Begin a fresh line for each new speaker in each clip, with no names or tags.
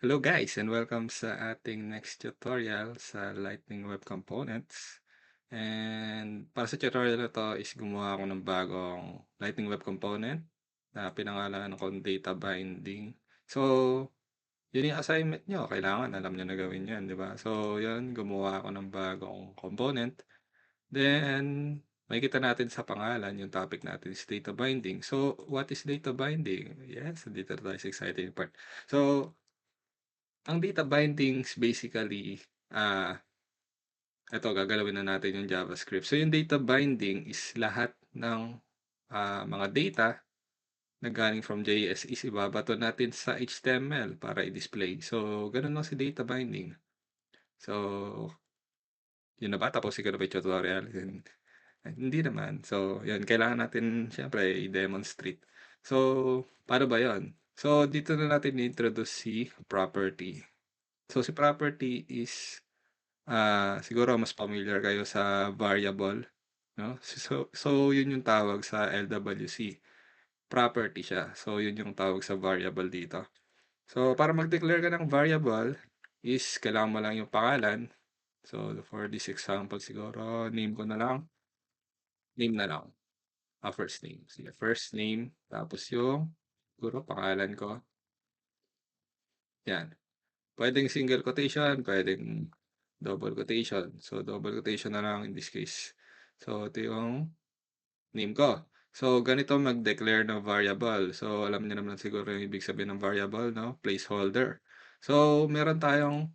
Hello guys and welcome sa ating next tutorial sa Lightning Web Components. And para sa tutorial na to is gumawa ako ng bagong Lightning Web Component na pinangalanan ko data binding. So, yun yung assignment nyo. Kailangan alam nyo na gawin yan, di ba? So, yun, gumawa ako ng bagong component. Then, makikita natin sa pangalan, yung topic natin is data binding. So, what is data binding? Yes, dito tayo sa exciting part. So, ang data bindings basically, eto gagalawin na natin yung JavaScript. So yung data binding is lahat ng mga data na galing from JS is ibabato natin sa HTML para i-display. So ganun lang si data binding. So yun na ba? Tapusin ko na ba yung tutorial? Hindi naman. So yun, kailangan natin syempre i-demonstrate. So paano ba yun? So dito na natin i-introduce si property. So si property is siguro mas familiar kayo sa variable, no? So yun yung tawag sa LWC. Property siya. So yun yung tawag sa variable dito. So para mag-declare ka ng variable is kailangan mo lang yung pangalan. So for this example siguro, name ko na lang. Name na lang. First name. Sige, first name. Tapos yung siguro pangalan ko. Yan. Pwedeng single quotation, pwedeng double quotation. So, double quotation na lang in this case. So, ito yung name ko. So, ganito mag-declare ng variable. So, alam niyo naman siguro yung ibig sabihin ng variable, no? Placeholder. So, meron tayong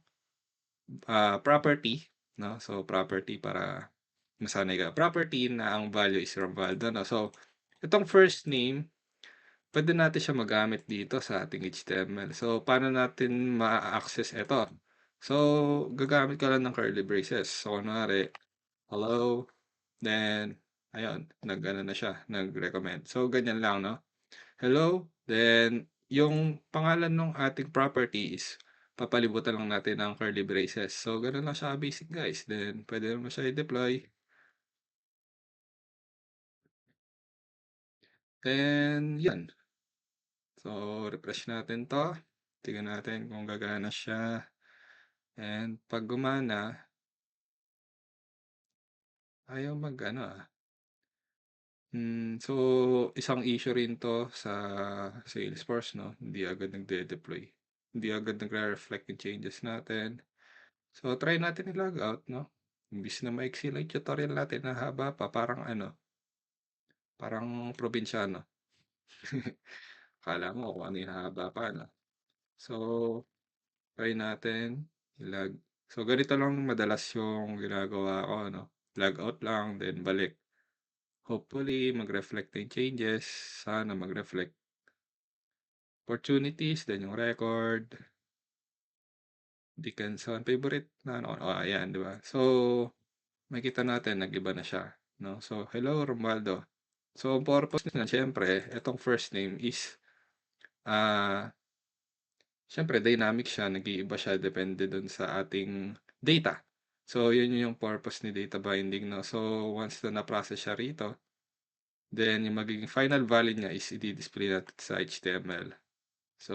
property, no? So, property para masanay ka. Property na ang value is Romualdo, no? So, itong first name, pwede natin siya magamit dito sa ating HTML. So, paano natin ma-access ito? So, gagamit ka lang ng curly braces. So, kunwari, hello, then, ayun, nag-ano na siya, nag-recommend. So, ganyan lang, no? Hello, then, yung pangalan ng ating property is papalibutan lang natin ng curly braces. So, ganun lang siya basic, guys. Then, pwede naman siya i-deploy. Then, yan. So, refresh natin to. Tingnan natin kung gagana siya. And pag gumana, ayaw mag-ano so, isang issue rin to sa Salesforce, no? Hindi agad nagde-deploy. Hindi agad nagre-reflect yung changes natin. So, try natin i-log out, no? Imbis na maiksi lang yung tutorial natin na haba pa, parang ano, parang probinsyano. Akala mo kung ano yung haba pa, no? So, try natin i-log. So, ganito lang madalas yung ginagawa ko, no? Log out lang, then balik. Hopefully, mag-reflect yung changes. Sana mag-reflect. Opportunities, then yung record. Dickinson, favorite na ano, ayan, di ba? So, makita natin, nag-iba na siya. No? So, hello, Romualdo. So, ang purpose na, syempre, itong first name is, ah, syempre, dynamic siya, nag-iiba siya, depende dun sa ating data. So, yun yung purpose ni data binding, no? So, once na na-process siya rito, then yung magiging final value niya is i-display natin sa HTML. So,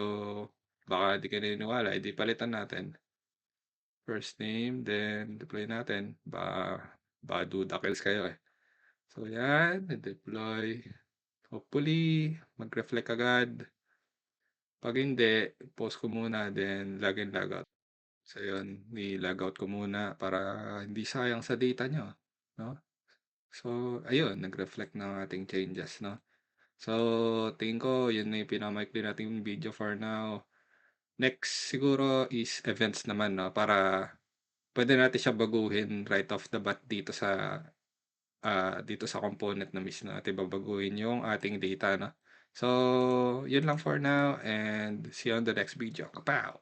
baka di ka naniniwala, edi palitan natin. First name, then deploy natin. Baka dudakils kayo eh. So, yan, deploy. Hopefully, mag-reflect agad. Pag hindi, post ko muna, then log in, log out. So, yun, ni-log out ko muna para hindi sayang sa data nyo. No? So, ayun, nag-reflect ng ating changes, no? So, tingin ko, yun na yung pinamaikli nating video for now. Next, siguro is events naman, no? Para pwede natin siya baguhin right off the bat dito sa component na mismo natin babaguhin yung ating data, no? So, yun lang for now and see you on the next video. Kapow!